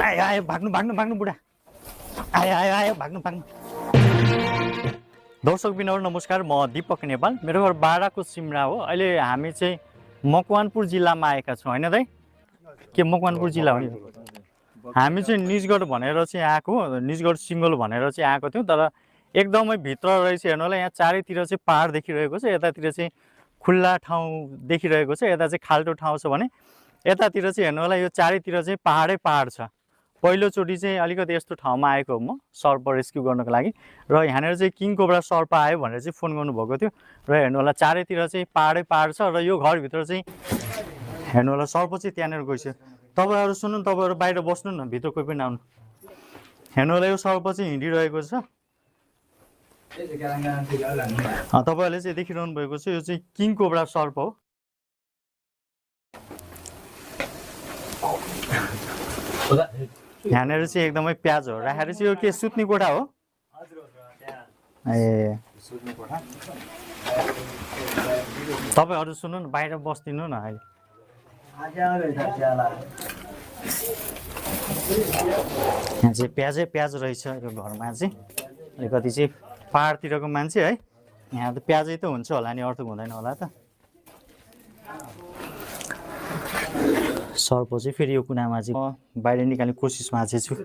आयो आयो भाग्नु भाग्नु भाग्नु बुढा आयो आयो आयो भाग्नु भाग्नु। दर्शक बिनहरू नमस्कार, म दीपक नेपाल। मेरो घर बाराको सिमरा हो। अहिले हामी चाहिँ मकवानपुर जिल्लामा आएका छौँ होइन दाइ? के मकवानपुर जिल्ला हो? हामी चाहिँ निजगढ भनेर चाहिँ आएको, निजगढ सिङ्गल भनेर चाहिँ आएको थियौँ। तर एकदमै भित्र रहेछ हेर्नु होला, यहाँ चारैतिर चाहिँ पहाड देखिरहेको छ, यतातिर चाहिँ खुल्ला ठाउँ देखिरहेको छ, यता चाहिँ खाल्टो ठाउँ छ भने यतातिर चाहिँ हेर्नु होला यो चारैतिर चाहिँ पहाडै पहाड छ। पहिलोचोटि चाहिँ अलिकति यस्तो ठाउँमा आएको हो म सर्प रेस्क्यु गर्नको लागि, र यहाँनिर चाहिँ किङ कोब्रा सर्प आयो भनेर चाहिँ फोन गर्नुभएको थियो। र हेर्नु होला चारैतिर चाहिँ पहाडै पहाड छ, र यो घरभित्र चाहिँ हेर्नु होला सर्प चाहिँ त्यहाँनिर गइसक्यो। तपाईँहरू सुन्नु, तपाईँहरू बाहिर बस्नु न, भित्र कोही पनि आउनु। हेर्नु होला यो सर्प चाहिँ हिँडिरहेको छ। तपाईँहरूले चाहिँ देखिरहनु भएको छ, यो चाहिँ किङ कोब्रा सर्प हो। यहाँनिर चाहिँ एकदमै प्याज हो राखेर चाहिँ यो के सुत्ने कोठा हो? ए तपाईँहरू सुन्नु न, बाहिर बस्दिनु न अहिले। यहाँ चाहिँ प्याजै प्याज रहेछ यो घरमा चाहिँ। अलिकति चाहिँ पहाडतिरको मान्छे है, यहाँ त प्याजै त हुन्छ होला नि, अर्थ हुँदैन होला त। सर्प चाहिँ फेरि यो कुनामा चाहिँ म बाहिर निकाल्ने कोसिसमा चाहिँ छु।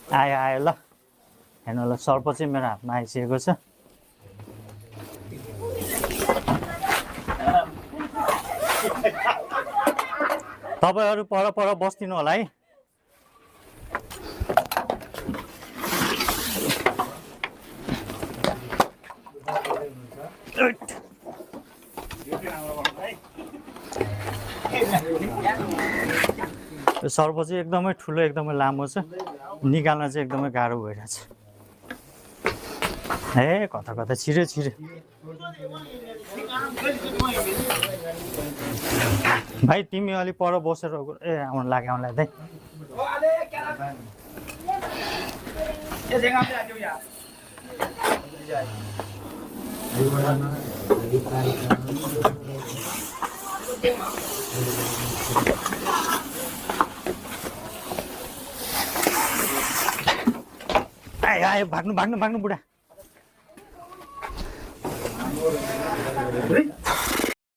आयो आयो ल, हेर्नु होला सर्प चाहिँ मेरो हातमा आइसकेको छ। तपाईँहरू पर पर बस्दिनु होला है। यो सर्प चाहिँ एकदमै ठुलो, एकदमै लामो छ, निकाल्न चाहिँ एकदमै गाह्रो भइरहेछ। ए कता कता छिर्यो छिर्यो। भाइ तिमी अलि पर बसेर ए आउनु लाग्यो आउनुलाई दाइ। आयो आयो भाग्नु भाग्नु भाग्नु बुढा।